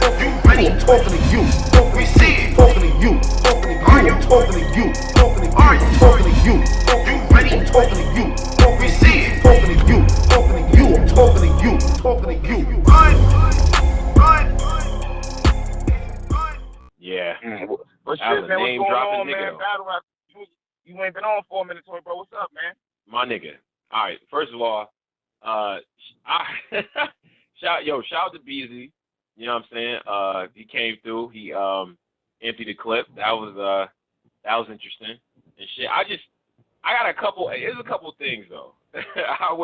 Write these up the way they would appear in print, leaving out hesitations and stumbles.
You ready? I'm talking to you. We see it. Talking to you. Talking to you. I'm talking to you. Talking to you. Are you talking to you? You ready? I'm talking to you. We see it. Talking to you. Talking to you. I'm talking to you. Talking to you. Run. Run. Yeah. But That shit, was a man, what's name going dropping on, nigga man? though. Battle rap. You ain't been on for a minute, toy bro. What's up, man? My nigga. All right. First of all, shout out to Beasley. You know what I'm saying? He came through. He emptied the clip. That was interesting and shit. I got a couple. There's a couple things though. I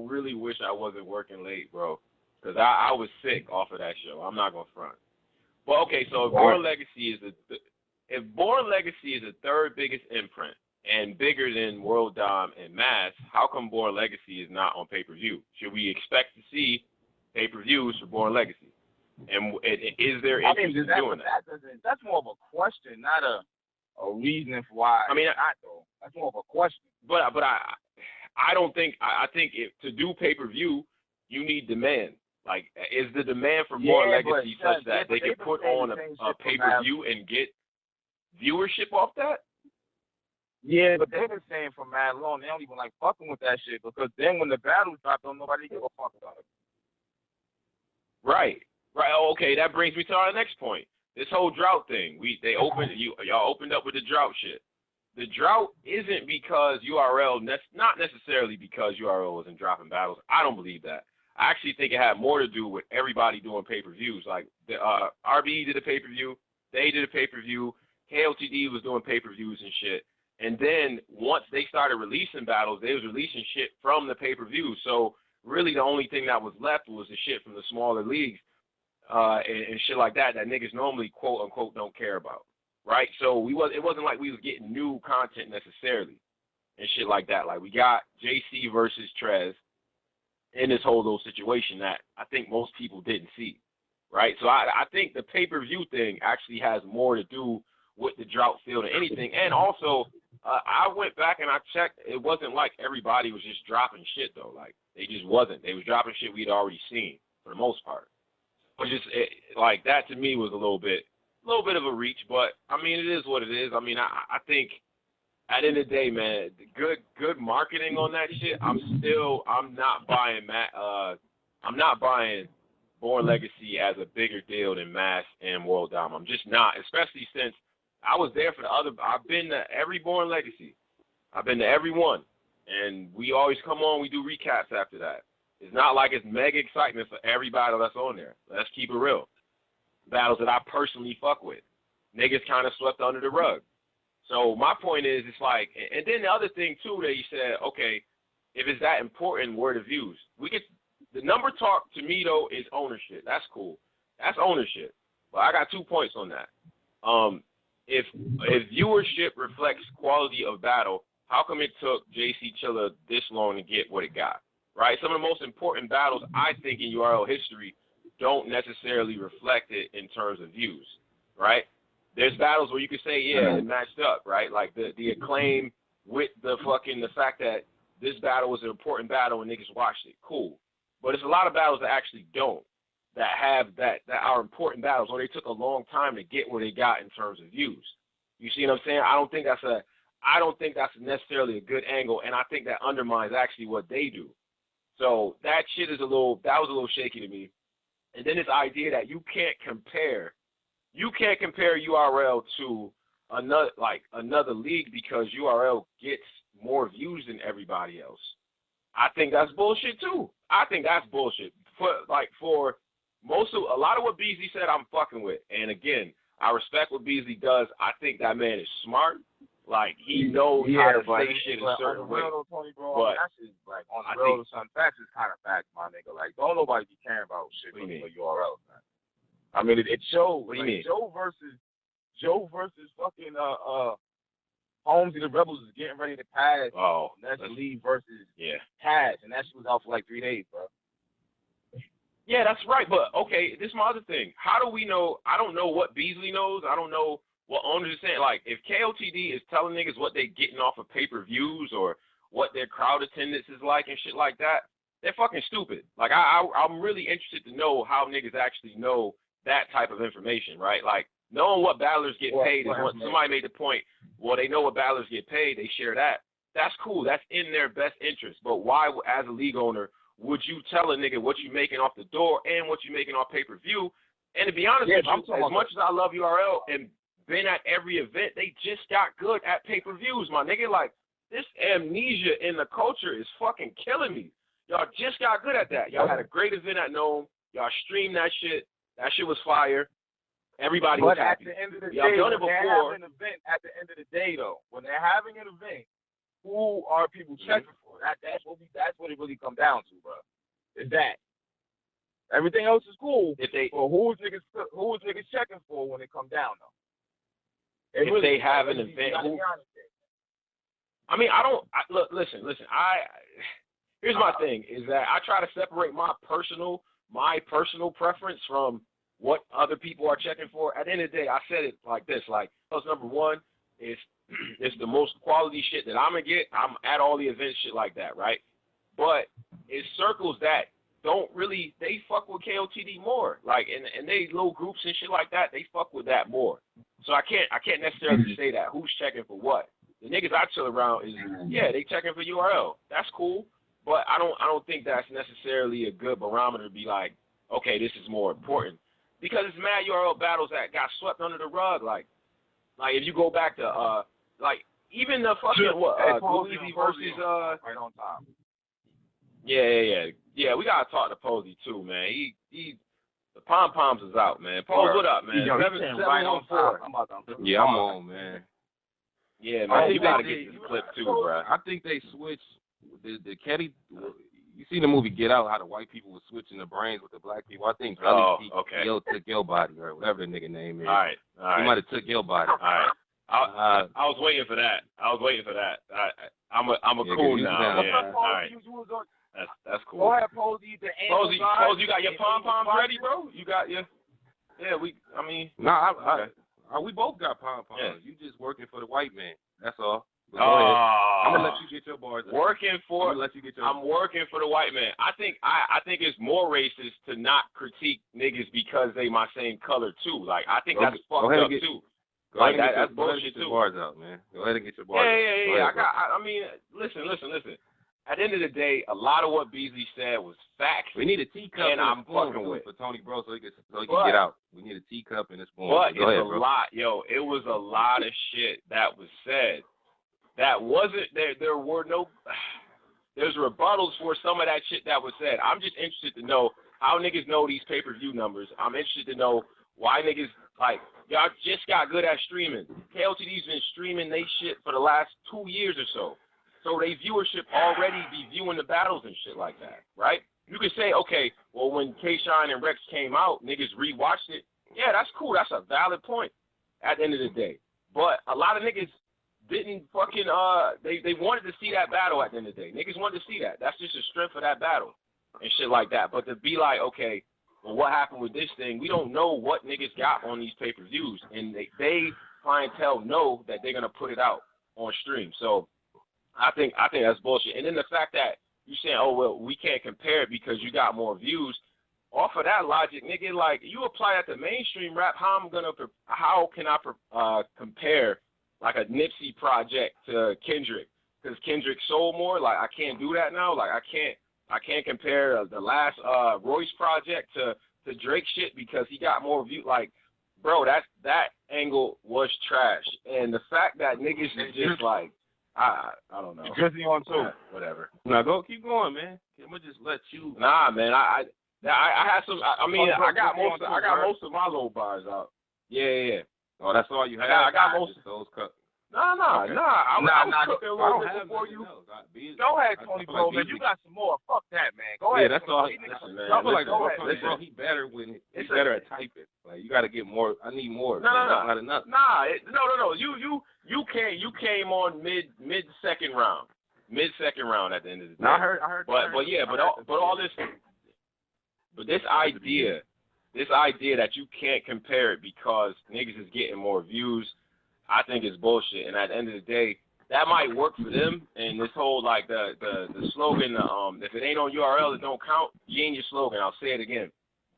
really wish I wasn't working late, bro, because I was sick off of that show. I'm not gonna front. But okay, so if Born Legacy is the third biggest imprint and bigger than World Dom and Mass, how come Born Legacy is not on pay-per-view? Should we expect to see pay-per-views for Born Legacy? And is there interest in doing that? That's more of a question, not a reason for why. I mean, not though. That's more of a question. But I don't think I think to do pay-per-view, you need demand. Like, is the demand for Born Legacy such that they can put on a pay-per-view and get viewership off that? Yeah, but they've been saying for mad long they don't even like fucking with that shit because then when the battles drop, don't nobody give a fuck about it. Right. Oh, okay, that brings me to our next point. This whole drought thing. Y'all opened up with the drought shit. The drought isn't because URL, not necessarily because URL wasn't dropping battles. I don't believe that. I actually think it had more to do with everybody doing pay-per-views. Like the RBE did a pay-per-view, they did a pay-per-view, KOTD was doing pay-per-views and shit. And then once they started releasing battles, they was releasing shit from the pay-per-view. So really the only thing that was left was the shit from the smaller leagues and shit like that niggas normally quote unquote don't care about. Right? So it wasn't like we was getting new content necessarily and shit like that. Like we got JC versus Trez in this whole little situation that I think most people didn't see. Right? So I think the pay-per-view thing actually has more to do with the drought field than anything. And also, I went back and I checked. It wasn't like everybody was just dropping shit, though. Like, they just wasn't. They was dropping shit we'd already seen for the most part. But like, that to me was a little bit of a reach. But, I mean, it is what it is. I mean, I think at the end of the day, man, good marketing on that shit, I'm not buying Born Legacy as a bigger deal than Mass and World Dom. I'm just not, especially since I was there for the other. I've been to every Born Legacy. I've been to every one. And we always come on, we do recaps after that. It's not like it's mega excitement for every battle that's on there. Let's keep it real. Battles that I personally fuck with. Niggas kind of swept under the rug. So my point is, it's like, and then the other thing too that you said, okay, if it's that important, where the views? The number talk to me though is ownership. That's cool. That's ownership. But I got 2 points on that. If viewership reflects quality of battle, how come it took JC Chilla this long to get what it got? Right? Some of the most important battles, I think, in URL history don't necessarily reflect it in terms of views. Right? There's battles where you could say, yeah, it matched up, right? Like the acclaim with the fact that this battle was an important battle and niggas watched it. Cool. But it's a lot of battles that actually don't, that are important battles, or they took a long time to get where they got in terms of views. You see what I'm saying? I don't think that's necessarily a good angle, and I think that undermines actually what they do. So that shit was a little shaky to me. And then this idea that you can't compare URL to another league because URL gets more views than everybody else. I think that's bullshit too. I think that's bullshit. For a lot of what Beasley said, I'm fucking with. And again, I respect what Beasley does. I think that man is smart. Like, he knows how to say shit a certain way. Tony, bro, that's just, like, on the real, some facts is kind of facts, my nigga. Like, don't nobody be caring about shit with URLs, man. I mean, it shows. What do you mean? Joe versus fucking Holmesy the Rebels is getting ready to pass. Oh, that's Lee versus Taz, and that shit was out for like 3 days, bro. Yeah, that's right. But okay, this is my other thing. How do we know? I don't know what Beasley knows. I don't know what owners are saying. Like, if KOTD is telling niggas what they getting off of pay-per-views or what their crowd attendance is like and shit like that, they're fucking stupid. Like, I'm really interested to know how niggas actually know that type of information, right? Like knowing what battlers get paid is what somebody made the point. Well, they know what battlers get paid. They share that. That's cool. That's in their best interest. But why, as a league owner, would you tell a nigga what you making off the door and what you making off pay-per-view? And to be honest with you, as much as I love URL and been at every event, they just got good at pay-per-views, my nigga. Like, this amnesia in the culture is fucking killing me. Y'all just got good at that. Y'all had a great event at Nome. Y'all streamed that shit. That shit was fire. Everybody was happy. But at the end of the Y'all day, done it when before. they're having an event, at the end of the day, though, when they're having an event, who are people checking for? That's what it really comes down to, bro. Is that everything else is cool? But who's niggas checking for when it comes down though? If they have an event, listen. Here's my thing: is that I try to separate my personal preference from what other people are checking for. At the end of the day, I said it like this: like, number one is it's the most quality shit that I'm gonna get. I'm at all the events, shit like that, right? But it's circles that don't really, they fuck with KOTD more, like, and they little groups and shit like that, they fuck with that more. So I can't necessarily say that who's checking for what. The niggas I chill around is, they checking for URL. That's cool, but I don't think that's necessarily a good barometer to be like, okay, this is more important, because it's mad URL battles that got swept under the rug. Like if you go back to like even the fucking Posey versus right on top. Yeah, we gotta talk to Posey too, man. He the pom poms is out, man. Pose, what up, man? Right on top. Yeah, I'm on, man. Yeah, man. You gotta get this clip too, bro. I think they switched the Ketty. You see the movie Get Out? How the white people were switching the brains with the black people. I think took your body or whatever the nigga name is. All right. He might have took your body. All right. I was waiting for that. I'm a cool now. Yeah. All right. That's cool. Go ahead, Posey. Posey, you got your pom poms ready, bro? You got your? Yeah, we both got pom poms. Yeah. You just working for the white man. That's all. I'm gonna let you get your bars. I'm working for the white man. I think it's more racist to not critique niggas because they my same color too. Like I think that's fucked up too. Like that's bullshit too. Bars out, man. Go ahead and get your bars out. Yeah. Listen. At the end of the day, a lot of what Beasley said was facts. We need a teacup and I'm fucking with for Tony Bro so he can get out. We need a teacup and a spoon. But it's a lot, yo. It was a lot of shit that was said. That wasn't there. There's rebuttals for some of that shit that was said. I'm just interested to know how niggas know these pay-per-view numbers. I'm interested to know why niggas like y'all just got good at streaming. KOTD's been streaming they shit for the last 2 years or so. So they viewership already be viewing the battles and shit like that, right? You could say, okay, well, when K-Shine and Rex came out, niggas rewatched it. Yeah, that's cool. That's a valid point at the end of the day. But a lot of niggas didn't fucking, they wanted to see that battle at the end of the day. Niggas wanted to see that. That's just the strength of that battle and shit like that. But to be like, okay, well, what happened with this thing? We don't know what niggas got on these pay-per-views. And they clientele know that they're going to put it out on stream. So, I think that's bullshit. And then the fact that you saying, oh, well, we can't compare it because you got more views. Off of that logic, nigga, like, you apply that to mainstream rap, how can I compare, like, a Nipsey project to Kendrick? Because Kendrick sold more? Like, I can't do that now? Like, I can't compare the last Royce project to Drake shit because he got more views. Like, bro, that angle was trash. And the fact that niggas is just, like, I don't know. Drizzy on too. Whatever. Now keep going, man. I'm gonna just let you. Nah, man. I had some. I got most of my low bars out. Yeah. Oh, that's all you had. I got most of those cuts. Nah. I was cooking a little bit before you. Go ahead, Tony Bro, man. You got some more. Fuck that, man. Go ahead. Yeah, that's all. Listen, man. I feel like Bro, he better he's better at typing. Like you got to get more. I need more. No. Not enough. No. You came on mid second round. Mid second round at the end of the day. No, I heard. But all this. But this idea that you can't compare it because niggas is getting more views, I think is bullshit. And at the end of the day, that might work for them. And this whole like the slogan, if it ain't on URL, it don't count. You ain't your slogan. I'll say it again.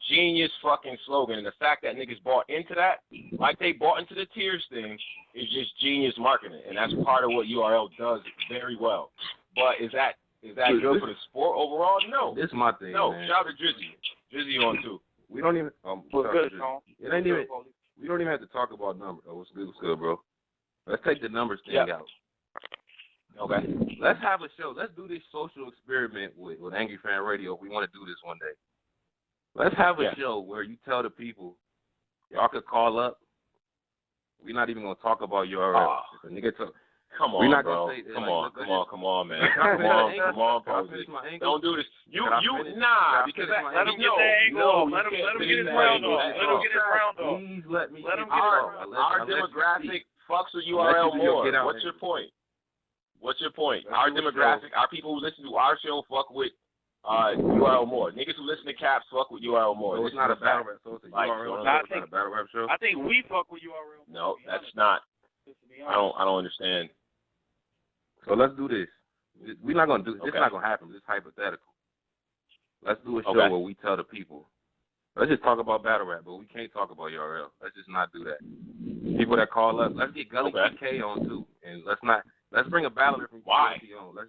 genius fucking slogan. And the fact that niggas bought into that, like they bought into the tiers thing, is just genius marketing. And that's part of what URL does very well. But is that good for the sport overall? No. This is my thing. No. Man. Shout out to Drizzy. Drizzy on too. We don't even. It ain't even. Posey. We don't even have to talk about numbers. Oh, what's good, bro? Let's take the numbers thing out. Okay. Let's have a show. Let's do this social experiment with Angry Fan Radio if we want to do this one day. Let's have a show where you tell the people, y'all could call up. We're not even going to talk about URL. If a nigga talk, come on, we're not bro. Gonna say, come like, on, man. Come on, Posey. Don't do this. Because let him get that angle off. Let him get his round off. Please let me. Let him get our demographic fucks with URL more. What's your point? Our demographic, our people who listen to our show fuck with URL more. Niggas who listen to Caps fuck with URL more. So it's not a battle rap. So it's a URL. It's not a battle rap show. I think we fuck with URL. No, that's not. I don't understand. So let's do this. We're not gonna do this. It's not gonna happen. This is hypothetical. Let's do a show where we tell the people. Let's just talk about battle rap, but we can't talk about URL. Let's just not do that. People that call up, let's get Gully PK on too, and let's bring a battler from GLP on.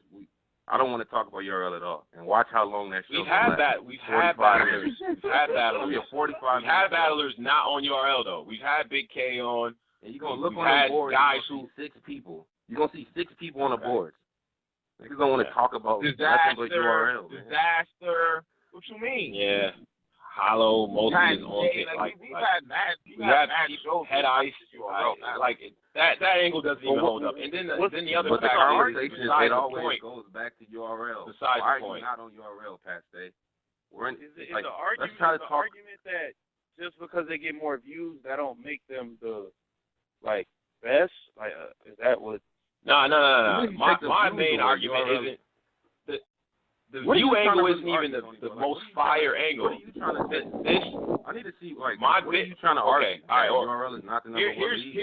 I don't want to talk about URL at all, and watch how long that show. We've had battlers. We've had battlers. We've had battlers not on URL though. We've had Big K on. And you're gonna look on the board. Guys who 6 people. You're gonna see 6 people on the board. Niggas don't want to talk about nothing but URL. Disaster. What you mean? Yeah. Hollow, Mostly is on it. We've had shows. Head Ice. That angle doesn't even hold up. And then the other but the conversation it always goes back to URL. Besides Why the point. are you not on URL, Pastor? Is the argument that just because they get more views, that don't make them the best? Is that what? No. My main argument isn't the view angle isn't even the most fire angle. What are you trying to say? I need to see what are you trying to argue? All right, URL is not the number one league.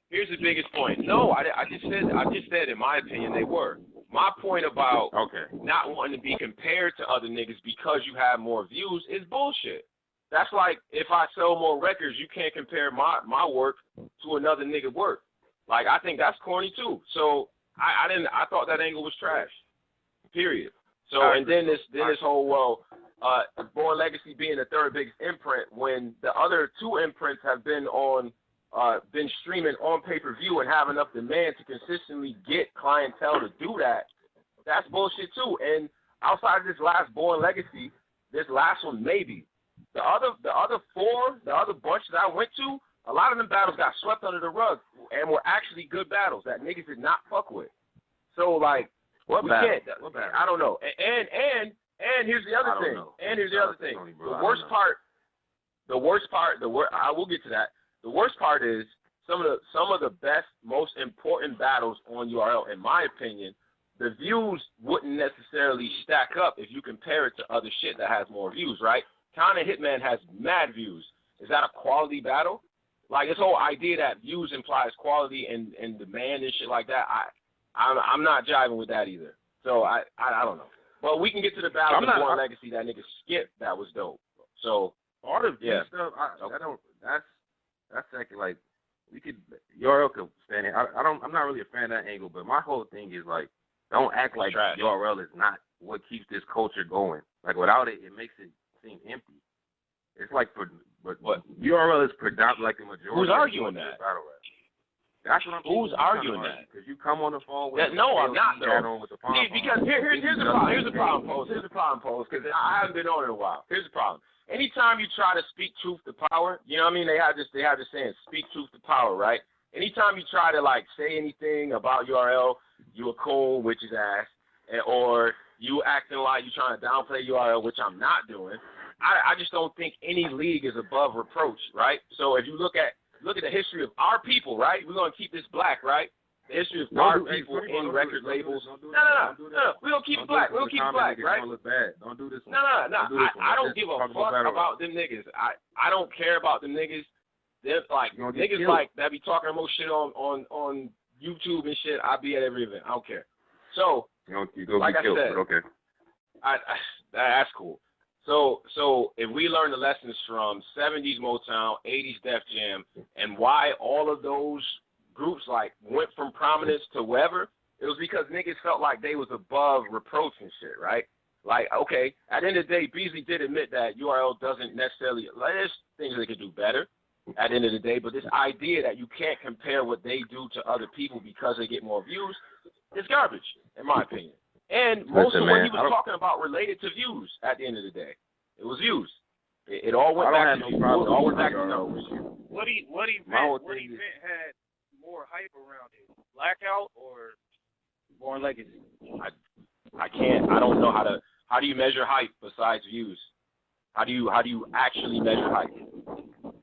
Here's the biggest point. No, I just said in my opinion they were. My point about not wanting to be compared to other niggas because you have more views is bullshit. That's like if I sell more records, you can't compare my work to another nigga work. I think that's corny too. So I thought that angle was trash. Period. So and then this whole Born Legacy being the third biggest imprint when the other 2 imprints have been streaming on pay-per-view and have enough demand to consistently get clientele to do that. That's bullshit too. And outside of this last Born Legacy, this last one maybe. The other 4, the other bunch that I went to, a lot of them battles got swept under the rug and were actually good battles that niggas did not fuck with. So what battle? I don't know. And here's the other thing. The worst part. I will get to that. The worst part is some of the best, most important battles on URL, in my opinion. The views wouldn't necessarily stack up if you compare it to other shit that has more views, right? Counter Hitman has mad views. Is that a quality battle? This whole idea that views implies quality and demand and shit like that, I'm not jiving with that either. So I don't know. But we can get to the battle of Born Legacy that nigga skipped. That was dope. So all the view stuff, that's second. We could URL could stand it. I'm not really a fan of that angle, but my whole thing is don't act like URL is not what keeps this culture going. Without it, it makes it seem empty. It's but URL is predominantly the majority. Who's arguing that? Battle rap. That's what I'm Who's arguing that? Because you come on the phone with no, I'm not though. See, because here's the problem. Here's the problem, Pose. Because I haven't been on in a while. Here's the problem. Anytime you try to speak truth to power, you know what I mean? They have this saying, speak truth to power, right? Anytime you try to say anything about URL, you a coon, which is ass, or you acting like you trying to downplay URL, which I'm not doing. I just don't think any league is above reproach, right? So if you look at the history of our people, right? We're gonna keep this black, right? The history of our people in record labels. No. We're gonna keep it black. We're gonna keep it black, right? Don't do this one. No. I don't give a fuck about them niggas. I don't care about them niggas. They're niggas that be talking most shit on YouTube and shit. I be at every event. I don't care. So you go like get killed, I said, but okay. that's cool. So if we learn the lessons from 70s Motown, 80s Def Jam, and why all of those groups like went from prominence to wherever, it was because niggas felt like they was above reproach and shit, right? Like, okay, at the end of the day, Beasley did admit that URL doesn't necessarily, like, there's things they could do better at the end of the day, but this idea that you can't compare what they do to other people because they get more views is garbage, in my opinion. And most of what he was talking about related to views at the end of the day. It was views. It all went back to views. It all went back to numbers. What event had more hype around it? Blackout or Born Legacy? I can't. I don't know how do you measure hype besides views? How do you actually measure hype?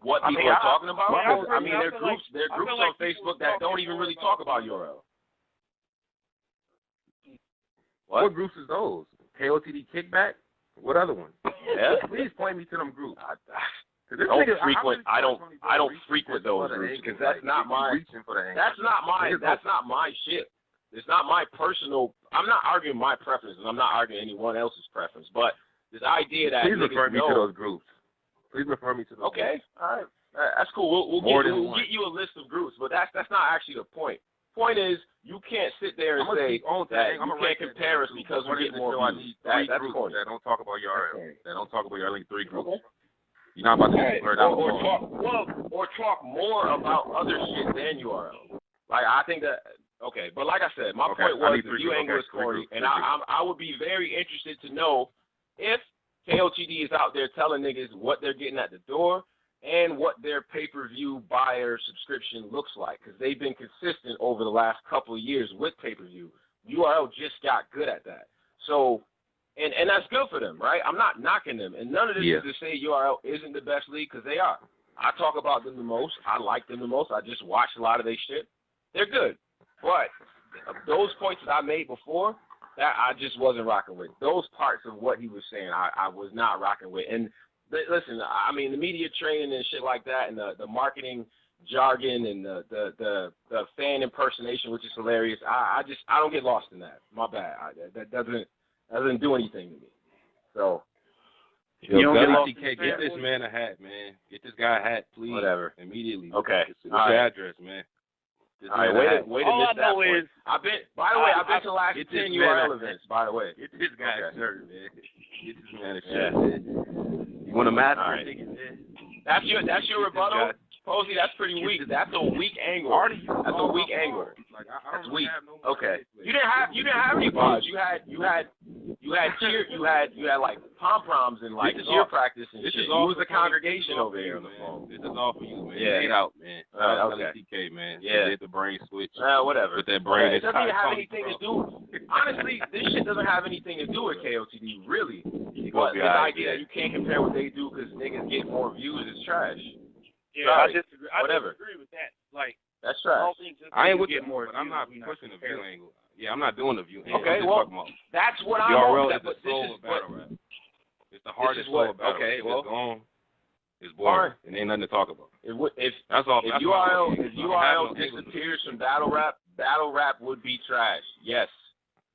What people are talking about? I mean, there are groups on Facebook that don't even really talk about URL. What groups is those? KOTD Kickback? What other one? Yeah. Please point me to them groups. I don't frequent those groups because that's not my shit. It's not my personal. I'm not arguing my preference, and I'm not arguing anyone else's preference. But this idea that please refer me to those groups. Please refer me to those. Okay, all right, that's cool. We'll get you a list of groups, but that's not actually the point. Point is, you can't sit there and say that you can't compare us because we get more views. That's corny. That don't talk about URL. That don't talk about URL. Like 3 groups. You're not about to get blurred out. Or talk more about other shit than URL. Like, I think that, okay, but like I said, my point was the view angle is corny, and I would be very interested to know if KOTD is out there telling niggas what they're getting at the door and what their pay-per-view buyer subscription looks like, because they've been consistent over the last couple of years with pay-per-view. URL just got good at that. So, and that's good for them, right? I'm not knocking them. And none of this is to say URL isn't the best league, because they are. I talk about them the most. I like them the most. I just watch a lot of their shit. They're good. But those points that I made before, that I just wasn't rocking with. Those parts of what he was saying, I was not rocking with. And listen, I mean, the media training and shit like that, and the marketing jargon and the fan impersonation, which is hilarious. I don't get lost in that. My bad. That doesn't do anything to me. So you don't get lost. Get this man a hat, man. Get this guy a hat, please. Whatever. Immediately. Okay. What's your address, man? All right, wait to miss that point. I've been to the last 10 URL events, by the way. Get this guy a shirt, man. Get this man a shirt, man. You want a mask? All right. That's your rebuttal? Posey, that's pretty weak. That's a weak angler. That's a weak angler. That's weak. Okay. You didn't have any bars. You had cheer. You had like pom poms and like cheer practice and shit. You was a congregation over here on the phone. This is all for you, man. Yeah. Get out, man. Okay. TK, man. Yeah. Hit the brain switch. Whatever. With that brain. It doesn't even have anything to do. Honestly, this shit doesn't have anything to do with KOTD, really. But the idea that you can't compare what they do because niggas get more views is trash. Yeah, I disagree. I disagree with that. Like, that's trash. I ain't with you, but I'm not pushing the view angle. Yeah, I'm not doing the view angle. Okay, well, that's what I'm on. But this is battle rap. It's the hardest flow of battle rap. Okay, well, it's gone. It's boring. It ain't nothing to talk about. That's all. If URL disappears from battle rap would be trash. Yes.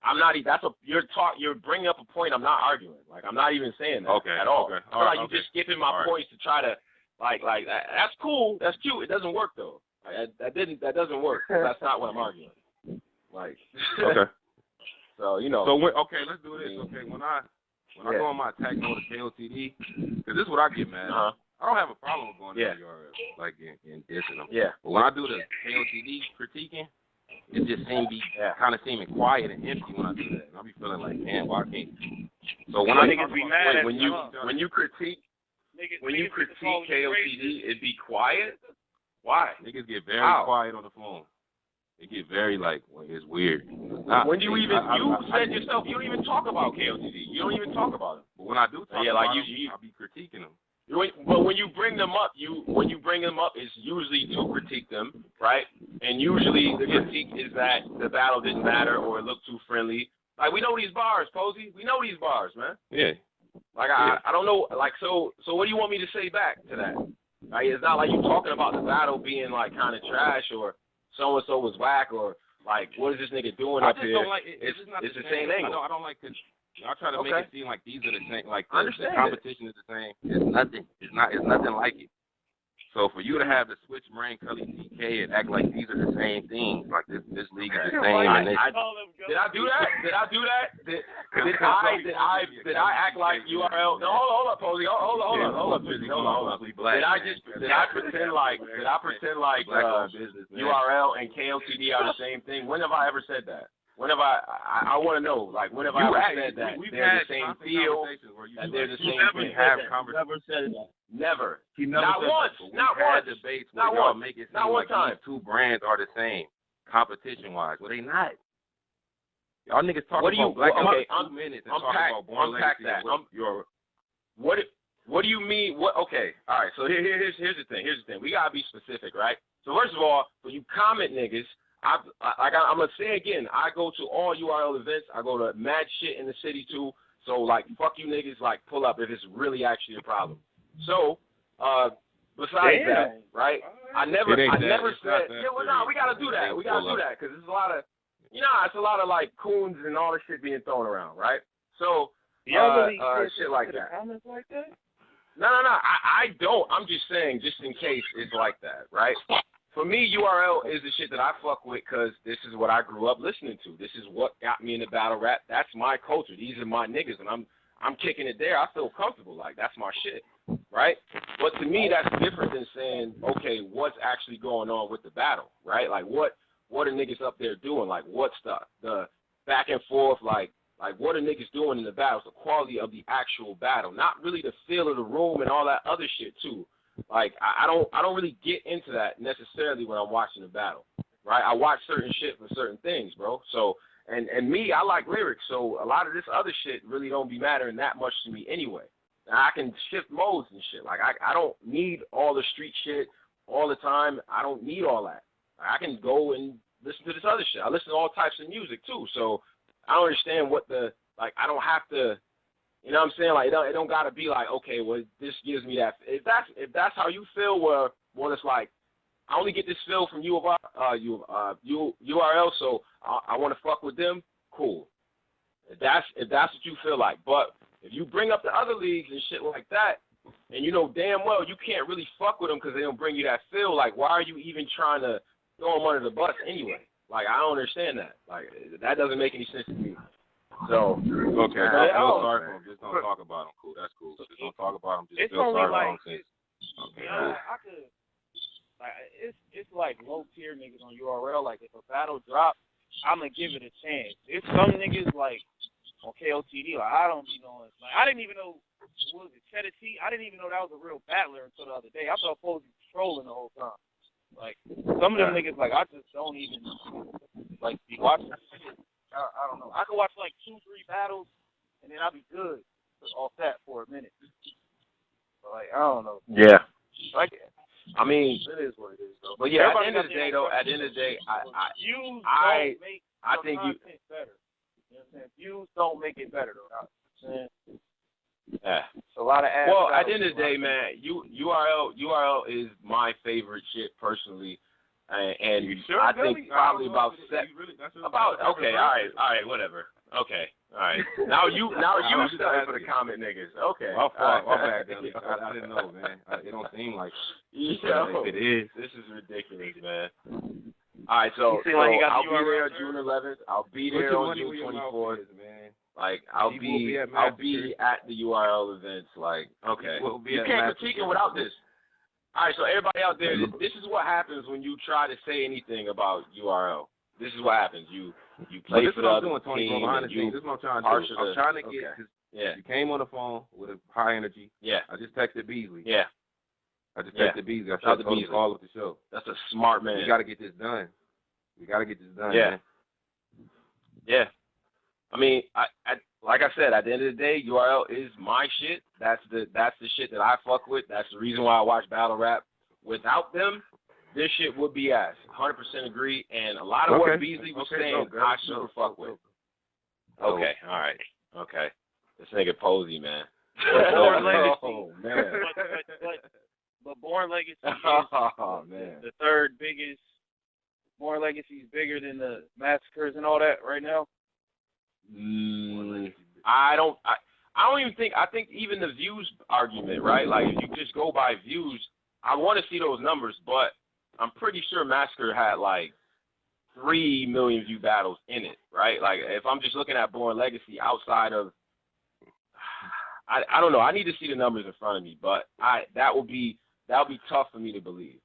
I'm not. You're bringing up a point. I'm not arguing. Like, I'm not even saying that at all. Okay. I feel like you're just skipping my points to try to like that's cool. That's cute. It doesn't work though. That doesn't work. That's not what I'm arguing. Like. Okay. So you know. So let's do this. Okay, when I go on my attack mode to KOTD, because this is what I get mad at. I don't have a problem with going to the URL, like in dissing them. Yeah. But when I do the KOTD critiquing, it just kind of seeming quiet and empty when I do that. And I'll be feeling like, man, why can't? So when when you critique KOTD, it'd be quiet. Why? Niggas get very quiet on the phone. They get very it's weird. When you said yourself, you don't even talk about KOTD. You don't even talk about it. But when I do talk about them, I'll be critiquing them. But when you bring them up, it's usually to critique them, right? And usually the critique is that the battle didn't matter or it looked too friendly. Like, we know these bars, Posey. We know these bars, man. Yeah. Like, I don't know. Like, so what do you want me to say back to that? Like, it's not like you're talking about the battle being, like, kind of trash or so-and-so was whack or, like, what is this nigga doing up here? Don't like it. It's the same angle. I don't like this. Y'all try to make it seem like these are the same. Like the competition is the same. It's nothing. It's not. It's nothing like it. So for you to have the switch brain, Cully TK, and act like these are the same things, like this league is the same. And did I do that? Did I do that? Did I act like URL? No, hold up, Posey. Hold up. Did I pretend like URL and KOTD are the same thing? When have I ever said that? When have I want to know, like, when have I ever said that they're the same feel, that they're the same thing? Never said that. Never. Not once. Not once. Debates where y'all make it seem like these two brands are the same, competition-wise. Well, they not. Y'all niggas talk about Black Out for 2 minutes and talk about Born Legacy. What do you mean? Okay, all right. So here's the thing. We gotta be specific, right? So first of all, for you comment niggas, I'm gonna say again, I go to all URL events. I go to mad shit in the city too. So like, fuck you niggas, like pull up if it's really actually a problem. So, besides that, right? I never said. Yeah, well, no, we gotta do that. We gotta do that because there's a lot of, it's a lot of like coons and all this shit being thrown around, right? So, shit like that. Comments like that? No. I don't. I'm just saying, just in case it's like that, right? For me, URL is the shit that I fuck with because this is what I grew up listening to. This is what got me into battle rap. That's my culture. These are my niggas, and I'm kicking it there. I feel comfortable. Like, that's my shit, right? But to me, that's different than saying, okay, what's actually going on with the battle, right? Like, what are niggas up there doing? Like, what's the back and forth, like what are niggas doing in the battles, the quality of the actual battle, not really the feel of the room and all that other shit, too. Like, I don't really get into that necessarily when I'm watching the battle, right? I watch certain shit for certain things, bro. So, and me, I like lyrics, so a lot of this other shit really don't be mattering that much to me anyway. Now, I can shift modes and shit. Like, I don't need all the street shit all the time. I don't need all that. I can go and listen to this other shit. I listen to all types of music, too. So I don't understand I don't have to, you know what I'm saying? Like, it don't got to be like, okay, well, this gives me that. If that's how you feel, well, it's like, I only get this feel from URL, so I want to fuck with them, cool. If that's what you feel like. But if you bring up the other leagues and shit like that, and you know damn well you can't really fuck with them because they don't bring you that feel, like, why are you even trying to throw them under the bus anyway? Like, I don't understand that. Like, that doesn't make any sense to me. So, okay, feel sorry for them. Just don't talk about them. Cool, that's cool. Just don't talk about them. Just feel sorry for them. Okay, I could, like, it's like low tier niggas on URL. Like, if a battle drops, I'm gonna give it a chance. It's some niggas like on KOTD. Like, I don't be knowing. Like, I didn't even know, what was it, Cheddar T? I didn't even know that was a real battler until the other day. I thought Posey was trolling the whole time. Like, some of them niggas, like, I just don't even, like, be watching shit. I don't know. I could watch, like, 2-3 battles, and then I'll be good off that for a minute. But, like, I don't know. Yeah. Like, I mean, it is what it is, though. But, yeah, at the end of the day, I think you better. You know what I'm saying? Views don't make it better, though. You know what I'm saying? Yeah. It's a lot of ass. Well, at the end of the day, man, URL is my favorite shit personally. And sure, I think probably about okay, all right, whatever. Okay, all right. Now you started for the comment niggas. Okay. My fault. My bad, Dudley. I didn't know, man. It don't seem like if it is. This is ridiculous, man. All right, so like I'll be there June 11th. I'll be there on June 24th. Man. Like, I'll be at the URL events. Like, okay. You can't critique it without this. All right, so everybody out there, this is what happens when you try to say anything about URL. This is what happens. You play for the other team. This is what I'm trying to do. I'm trying to get, because you came on the phone with a high energy. Yeah. I just texted Beasley. Yeah. I Beasley. I told him to call up the show. That's a smart man. We got to get this done. Yeah. Man. Yeah. I mean, I like I said, at the end of the day, URL is my shit. That's the shit that I fuck with. That's the reason why I watch battle rap. Without them, this shit would be ass. 100% agree. And a lot of what Beasley was saying, I super fuck with. Okay, all right. Okay. This nigga Posey, man. Born Legacy. Oh, man. But Born Legacy is the third biggest. Born Legacy is bigger than the Massacres and all that right now. I don't even think, I think even the views argument, right? Like, if you just go by views, I want to see those numbers, but I'm pretty sure Massacre had, like, 3 million view battles in it, right? Like, if I'm just looking at Born Legacy outside of, I don't know. I need to see the numbers in front of me, but that would be tough for me to believe.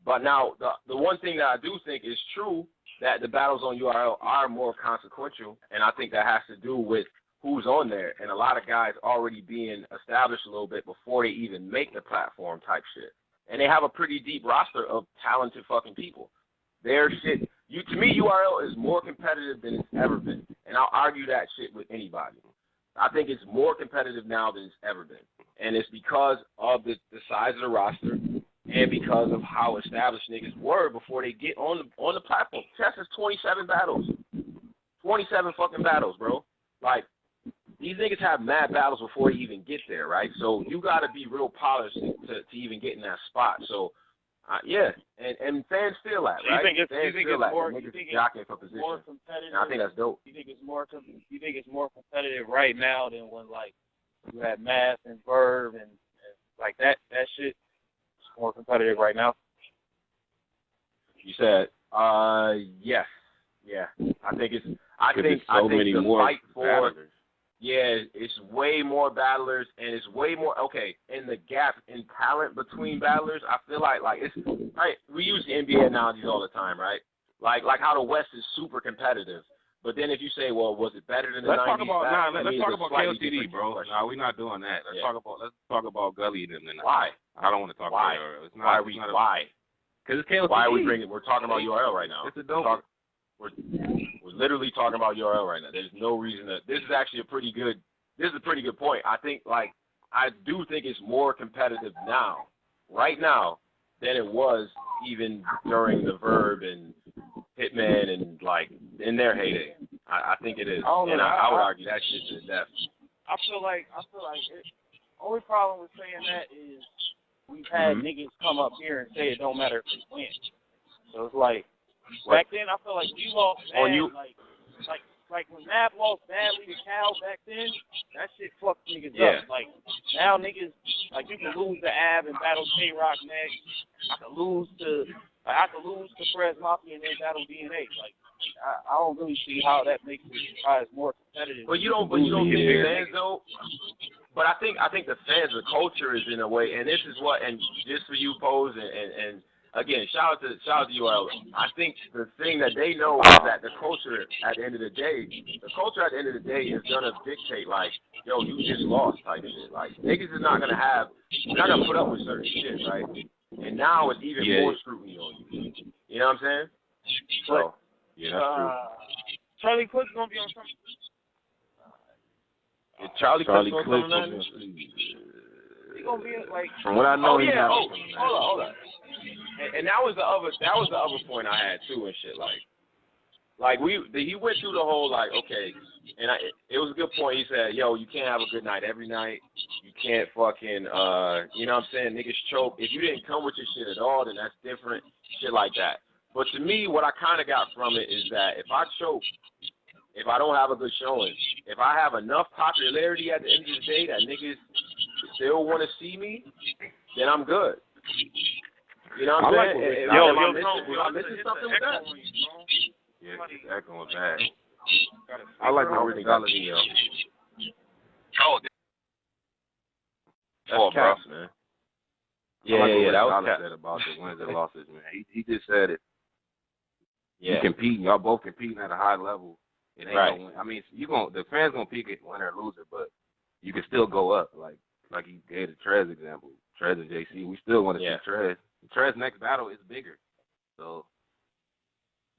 But now, the one thing that I do think is true, that the battles on URL are more consequential, and I think that has to do with who's on there, and a lot of guys already being established a little bit before they even make the platform type shit. And they have a pretty deep roster of talented fucking people. Their shit, to me, URL is more competitive than it's ever been, and I'll argue that shit with anybody. I think it's more competitive now than it's ever been, and it's because of the size of the roster and because of how established niggas were before they get on the platform. Chess is 27 battles, 27 fucking battles, bro. Like, these niggas have mad battles before they even get there, right? So you got to be real polished to even get in that spot. So, yeah, and fans feel that, right? You think it's more competitive? And I think that's dope. You think it's more competitive right now than when, like, you had Math and Verb and like that shit? It's more competitive right now. You said, yes, yeah. I think many the more fight for battlers. Yeah, it's way more battlers, and it's way more, okay, and the gap in talent between battlers, I feel like it's, right, we use the NBA analogies all the time, right? Like how the West is super competitive, but then if you say, well, was it better than the 90s? Let's talk about KOTD, bro. No, we're not doing that. Let's talk about Gully and them. Why? I don't want to talk about URL. It's not, why? Because it's KOTD. Why are we're talking about URL right now? It's a dope. We're literally talking about URL right now. There's no reason this is actually a pretty good point. I think, like, I do think it's more competitive now, right now, than it was even during the Verb and Hitman and, like, in their heyday. I think it is. I would argue that shit to death. I feel like only problem with saying that is we've had niggas come up here and say it don't matter if they win. So it's like, back then, I feel like we lost bad, like when Matt lost badly to Cal back then, that shit fucked niggas up. Like, now niggas, like, you can lose to Ab and battle K-Rock next. I could lose to Prez Mafia and then battle DNA. Like, I don't really see how that makes it more competitive. But you don't think the fans, though? But I think the fans, the culture is in a way, and this is what, and just for you, Pose, and again, shout out to URL. I think the thing that they know is that the culture at the end of the day is gonna dictate, like, yo, you just lost type shit. Like, niggas is not gonna put up with certain shit, right? And now it's even more scrutiny on you. You know what I'm saying? So yeah, that's true. Charlie Clip's gonna be on something. Is Charlie Clip's on something? He gonna be like. From what I know, hold on. And that was the other point I had too and shit. Like he went through the whole, like, okay, and it was a good point. He said, yo, you can't have a good night every night. You can't fucking you know what I'm saying, niggas choke. If you didn't come with your shit at all, then that's different. Shit like that. But to me, what I kind of got from it is that if I choke, if I don't have a good showing, if I have enough popularity at the end of the day that niggas still want to see me, then I'm good. You know what I'm saying? Am I missing something with that? Yeah, it's echoing bad. I like the originality, yo. That's caps, man. Yeah, that was Dallas said about the wins and losses, man. He just said it. Yeah. You competing, y'all both competing at a high level. It ain't right. No win. I mean, the fans gonna pick it winner or loser, but you can still go up. Like he gave the Trez example. Trez and JC, we still want to see Trez. Trez's next battle is bigger. So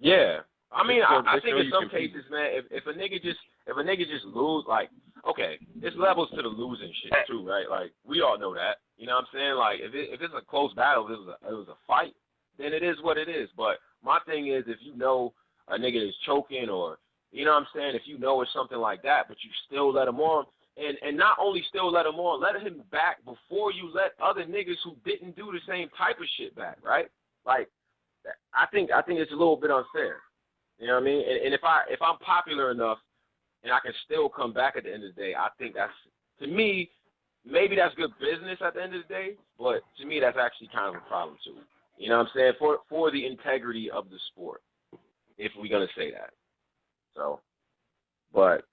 yeah. I mean, I think in some cases, man, if a nigga just lose, like, okay, it's levels to the losing shit too, right? Like, we all know that. You know what I'm saying? Like, if it's a close battle, if it was a fight, then it is what it is. But my thing is, if you know a nigga is choking, or, you know what I'm saying, if you know it's something like that, but you still let him on, and not only still let him on, let him back before you let other niggas who didn't do the same type of shit back, right? Like, I think it's a little bit unfair. You know what I mean? And if I'm popular enough, and I can still come back at the end of the day, I think that's, to me, maybe that's good business at the end of the day, but to me that's actually kind of a problem too. You know what I'm saying? For the integrity of the sport, if we're going to say that. So, but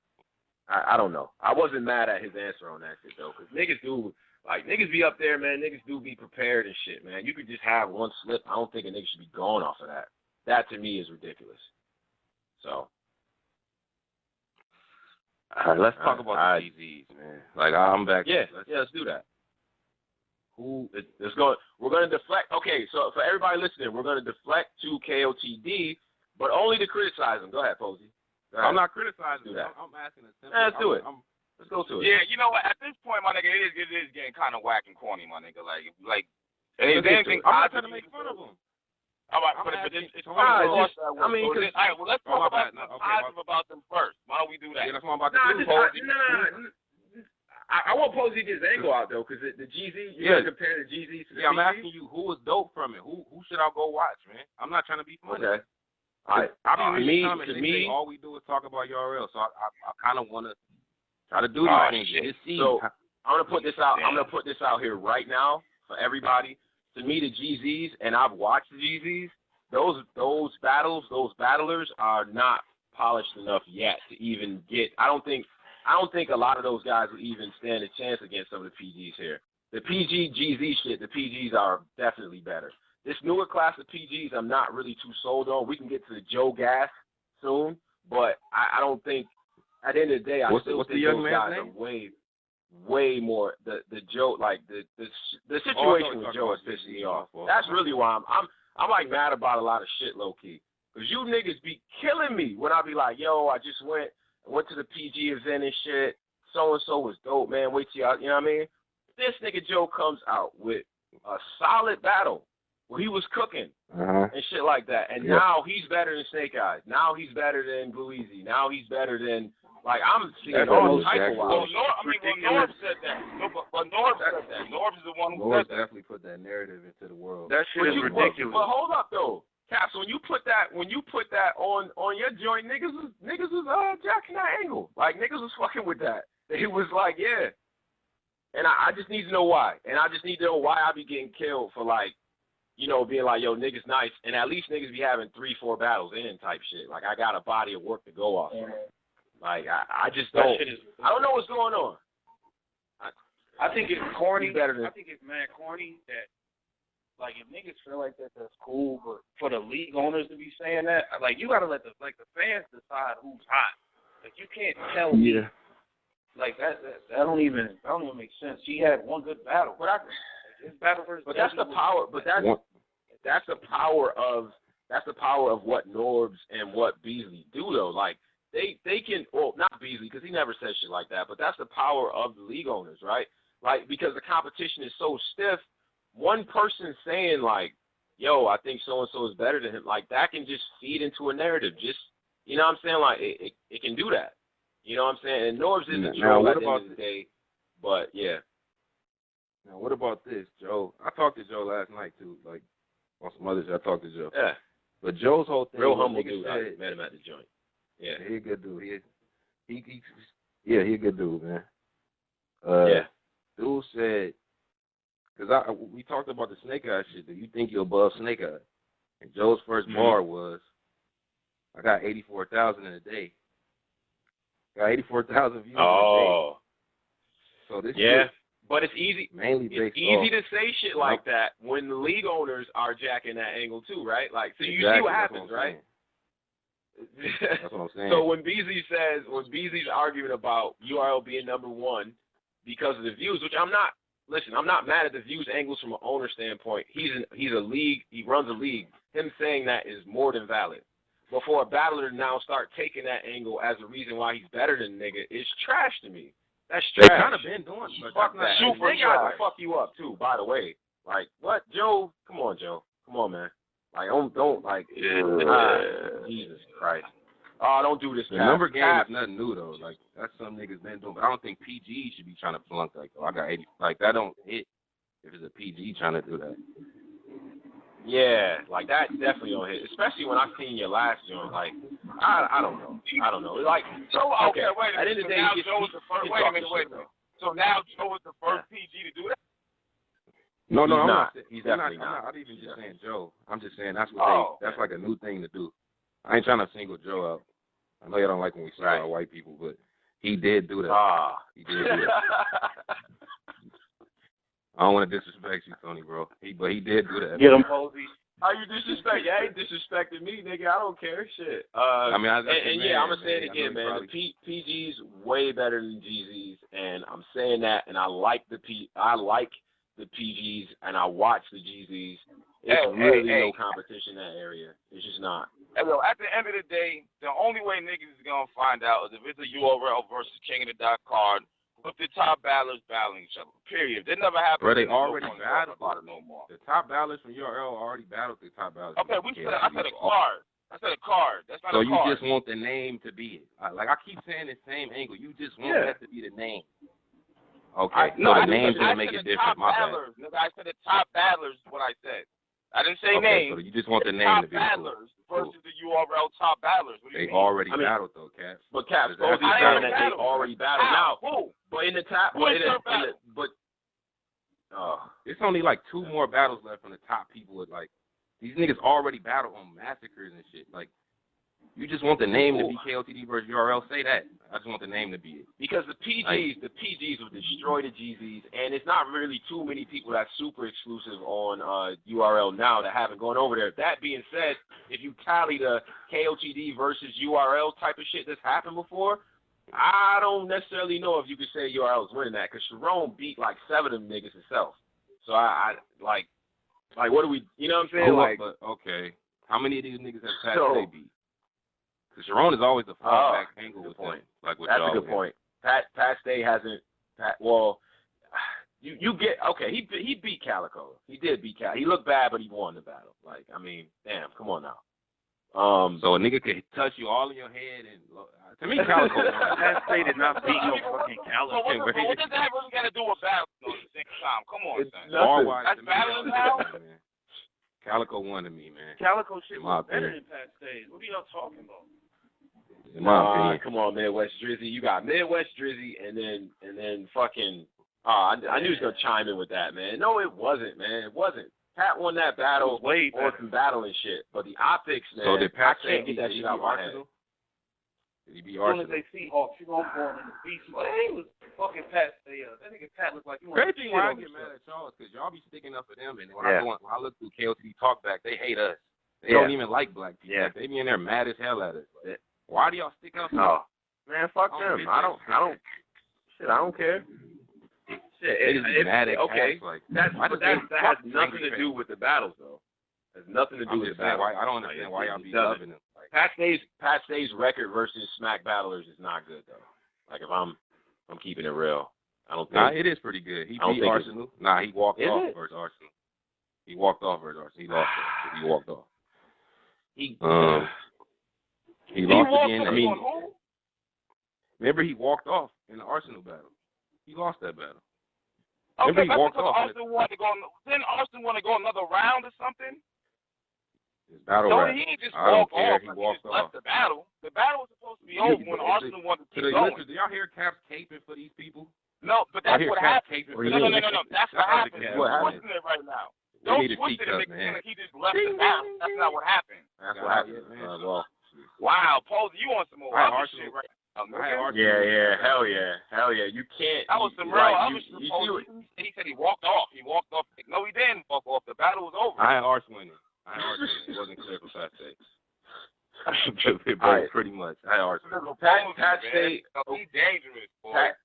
I don't know. I wasn't mad at his answer on that shit, though, because niggas be up there, man. Niggas do be prepared and shit, man. You could just have one slip. I don't think a nigga should be going off of that. That, to me, is ridiculous. So. All right, let's talk about the GZs, man. Like, I'm back. Yeah, let's do that. We're going to deflect. Okay, so for everybody listening, we're going to deflect to KOTD, but only to criticize him. Go ahead, Posey. I'm not criticizing that. I'm asking a simple. Let's do it. Let's go to it. Yeah, you know what? At this point, my nigga, it is getting kind of whack and corny, my nigga. Like, is there anything I'm not trying to make fun of him. All right, but it's all right, well, let's talk about the positive about them first. Why don't we do that? Yeah, that's what I'm about to do. I want Posey to get his angle out, though, because the GZ, you're going to compare the GZ to the PG? I'm asking you, who was dope from it? Who should I go watch, man? I'm not trying to be funny. Okay. I be reading comments, they say all we do is talk about URL, so I kind of want to try to do these things. So I'm going to put this out. I'm going to put this out here right now for everybody. To me, the GZs, and I've watched the GZs, those battlers are not polished enough yet to even get. I don't think a lot of those guys will even stand a chance against some of the PGs here. The PG GZ shit, the PGs are definitely better. This newer class of PGs, I'm not really too sold on. We can get to the Joe Gas soon, but I don't think. At the end of the day, I still think those guys are way more. The Joe, like the situation with Joe is pissing me off. That's really why I'm like mad about a lot of shit, low key. Because you niggas be killing me when I be like, yo, I just went to the PG event and shit. So and so was dope, man. Wait till y'all, you know what I mean? This nigga Joe comes out with a solid battle where he was cooking and shit like that. And now he's better than Snake Eyes. Now he's better than Blue Easy. Now he's better than, like, I'm seeing all type of wild. Norb said that. But Norb said that. Norb is the one who said that. Definitely put that narrative into the world. That shit is ridiculous. But hold up, though. Caps, when you put that on your joint, niggas was jacking that angle. Like, niggas was fucking with that. It was like, yeah. And I just need to know why. And I just need to know why I be getting killed for, like, you know, being like, yo, niggas nice. And at least niggas be having 3-4 battles in type shit. Like, I got a body of work to go off. Like, I just don't. I don't know what's going on. I think it's corny. Better I think it's mad corny that, like, if niggas feel like that's cool, but for the league owners to be saying that, like, you gotta let the fans decide who's hot. Like, you can't tell me. Like, that don't even make sense. He had one good battle, but his battle versus. But that's the power. But that's the power of what Norbs and what Beasley do, though. Like, they can, well, not Beasley, because he never says shit like that, but that's the power of the league owners, right? Like, because the competition is so stiff, one person saying, like, yo, I think so-and-so is better than him, like, that can just feed into a narrative. Just, you know what I'm saying? Like, it can do that. You know what I'm saying? And Norbs isn't true at the end of the day, but, yeah. Now, what about this, Joe? I talked to Joe last night, too. Like, on some other shit, I talked to Joe. Yeah. But Joe's whole thing. Real humble dude. I met him at the joint. Yeah. He a good dude. He a good dude, man. Yeah. Dude said, because we talked about the Snake Eye shit. Do you think you're above Snake Eye? And Joe's first bar was, I got 84,000 in a day. Got 84,000 views in a day. So this shit, but it's easy. It's easy to say shit like that when the league owners are jacking that angle too, right? Like, so you see what happens, right? That's what I'm saying. So when Beasley's arguing about URL being number one because of the views, which I'm not mad at the views angles from an owner standpoint. He's a league. He runs a league. Him saying that is more than valid. But for a battler to now start taking that angle as a reason why he's better than nigga is trash to me. That's trash. They kind of been doing it. Fuck that. They got to fuck you up too, by the way. Like, what, Joe? Come on, Joe. Come on, man. Like, don't like, Jesus Christ. Oh, don't do this. The number game is nothing new, though. Like, that's some niggas been doing. But I don't think PG should be trying to flunk like, oh, I got 80. Like, that don't hit if it's a PG trying to do that. Yeah, like, that definitely don't hit. Especially when I seen your last joint. Like, I don't know. I don't know. Like, So okay, wait a minute. At the end of the day, now Joe is the first. Wait a minute. So now Joe is the first PG to do that. No, He's I'm not. not. He's definitely I'm not. not even just saying Joe. I'm just saying that's what that's like a new thing to do. I ain't trying to single Joe out. I know y'all don't like when we single out white people, but he did do that. He did do that. I don't want to disrespect you, Tony, bro. But he did do that. Get him, Posey. How you disrespect? You ain't disrespecting me, nigga. I don't care. Shit. I mean, I'm gonna say it again, man. The PG's way better than GZ's, and I'm saying that. And I like the PGs, and I watch the GZs. It's really no competition in that area. It's just not. Hey, well, at the end of the day, the only way niggas is gonna find out is if it's a URL versus King of the Dot card with the top battlers battling each other. Period. That never happened. Bro, they already battled about it no more. The top battlers from URL already battled the top battlers. Okay, I said a card. I said a card. That's not so a card. So you just want the name to be it. Like I keep saying the same angle. You just want that to be the name. Okay. So the name's gonna make it different. My bad. I said the top battlers is what I said. I didn't say name. So you just want the name to be battlers versus the URL top battlers. What do you mean? already battled though, Caps. But Caps, Posey's saying that they already battled. Now, but in the top, it's only like 2 more battles left from the top people. With like these niggas already battled on massacres and shit. Like you just want the name to be KOTD versus URL. Say that. I just want the name to be it. Because the PGs will destroy the GZs, and it's not really too many people that's super exclusive on URL now that haven't gone over there. That being said, if you tally the KOTD versus URL type of shit that's happened before, I don't necessarily know if you could say URL is winning that, because Sharon beat like 7 of them niggas himself. So I like what do we, you know what I'm saying? But okay, how many of these niggas have Pat Stay beat? Because Sharon is always a fallback angle with him. Like that's a good point. Pat Stay hasn't. You get okay. He beat Calico. He did beat Calico. He looked bad, but he won the battle. Like I mean, damn, come on now. So a nigga could touch you all in your head, and to me, Calico won. Pat Stay did not beat no fucking Calico. So what does that really got to do with battle at the same time? Come on, son. That's battling now. Calico won to me, man. Calico shit was better than Pat Stay. What are y'all talking about? In my opinion. Come on, Midwest Drizzy. You got Midwest Drizzy, and then fucking. I knew he was gonna chime in with that, man. No, it wasn't, man. It wasn't. Pat won that battle on some battle and shit, but the optics, man. So did Pat I can't get that shit out of my head. Did he beat Arsenal? Arsenal? As soon as they see Hawks, you gonna go in the beast. Well, he was fucking Pat Stay. That nigga Pat looked like he was. Crazy why I get mad at y'all is because y'all be sticking up for them, and when I look through KOTD Talkback, they hate us. They don't even like black people. Yeah. Like, they be in there mad as hell at us. Like, why do y'all stick up? No, man, fuck them. I don't. Shit, I don't care. Shit, it's mad at okay. Like, that has nothing to do with the battles, though. It has nothing to do with the battles. I don't understand why y'all be loving them. Like, Pat Stay's record versus Smack battlers is not good though. Like if I'm keeping it real, I don't think. Nah, it is pretty good. He beat Arsenal. Nah, he walked off versus Arsenal. He walked off versus Arsenal. He lost it. He walked off. He lost again. I mean, remember he walked off in the Arsenal battle. He lost that battle. Okay, he walked off. Austin wanted to go. Didn't Austin want to go another round or something? His battle no, rap. he didn't just I don't walk care. off. He walked off. Left the battle. The battle was supposed to be over when Austin wanted to keep going. Do y'all hear Caps caping for these people? No, but that's what happened. No. That's what happened. What happened right now. Don't twist it and he just left the battle. That's not what happened. That's what happened. Wow, Posey, you on some more other shit right now. Yeah, hell yeah. You can't. That was some real other shit. He said he walked off. No, he didn't walk off. The battle was over. I had Arch winning. It wasn't clear for Pat Stay. Pretty much. I had Arch winning. Pat Stay. He's dangerous, boy.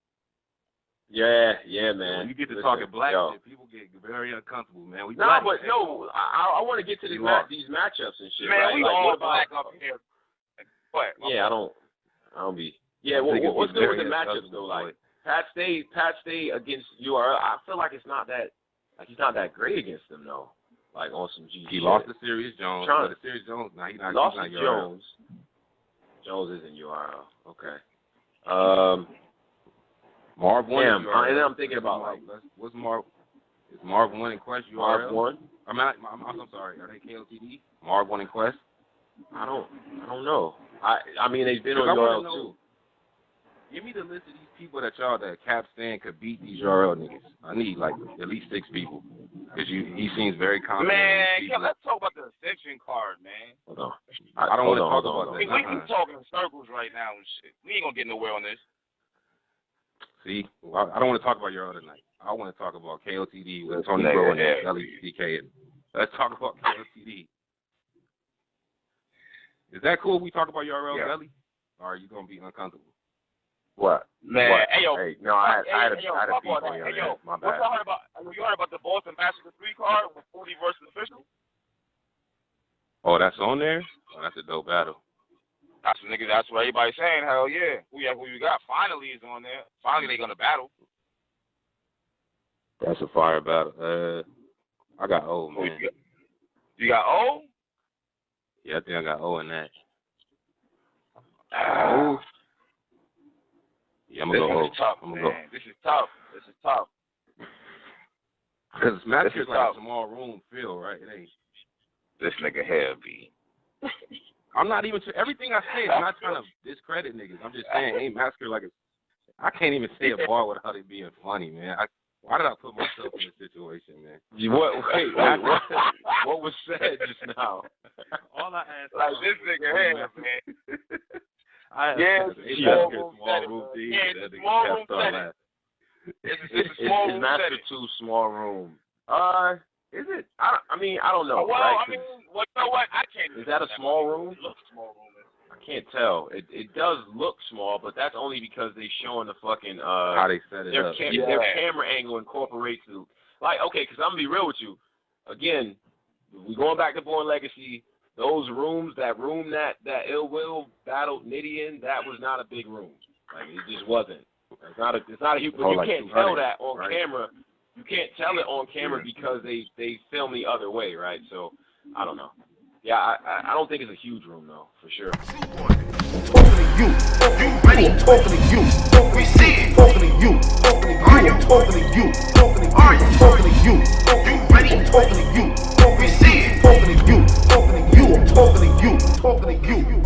Yeah, man. When you get to talking black shit, people get very uncomfortable, man. I want to get to these matchups and shit. Man, right? we all black up here. What? Yeah, I don't be. Yeah, what's good with the matchups though? Like Pat Stay against URL. I feel like it's not that. Like he's not that great against them though. Like on some G. He lost to Serious Jones. The Serious Jones. Nah, he's not. Lost to Jones. Jones isn't URL. Okay. Marv won. And then I'm thinking about like what's Marv? Is Marv 1 in Quest URL? Marv 1. I'm sorry. Are they KOTD? Marv 1 in Quest. I don't know. I mean, they've been on URL too. Give me the list of these people that Cap Stan could beat these URL niggas. I need like at least 6 people. Because he seems very confident. Man, let's talk about the ascension card, man. Hold on. I don't want to talk about that. We talking in circles right now and shit. We ain't gonna get nowhere on this. See, I don't want to talk about URL tonight. I want to talk about KOTD with Tony Bro and LECK. Let's talk about KOTD. Is that cool if we talk about URL Belly? Or are you gonna be uncomfortable? What? Man, what? Hey, yo. Hey, no, I had a beat on Hey, yo, my bad. You heard about the Boston Massacre 3 card with 40 versus official? Oh, that's on there? Oh, that's a dope battle. That's what everybody's saying. Hell yeah. Who you got? Finally is on there. Finally they gonna battle. That's a fire battle. I got O, man. You got O? Yeah, I think I got O in that. Oh. Yeah, I'm gonna go O. Tough, I'm man. gonna go. This is tough. Because Massacre is like a small room feel, right? It ain't. This nigga heavy. I'm not even. Everything I say is not trying to discredit niggas. I'm just saying, ain't Massacre like a. I can't even say a bar without it being funny, man. Why did I put myself in this situation, man? What was said just now? All I asked. Like this nigga here, man. It's a small room setting. It's a small room Master setting. 2 small room? Is it? I don't know. Well, right? I mean, you know what? I can't. Is that a small room? It looks small room. I can't tell. It does look small, but that's only because they showing the fucking how they set it up. Their camera angle incorporates the okay. Because I'm gonna be real with you. Again, we going back to Born Legacy. Those rooms, that room that Ill Will battled Nitty in, that was not a big room. Like it just wasn't. It's not a huge. But you can't tell that on camera. You can't tell it on camera because they film the other way, right? So I don't know. Yeah, I don't think it's a huge room though, for sure. Talking to you. You ready? I'm talking to you. We see it. Talking to you. Talking to you. I'm talking to you. Talking to you. Are you talking to you? You ready? I'm talking to you. We see it. Talking to you. Talking to you. I'm talking to you. Talking to you.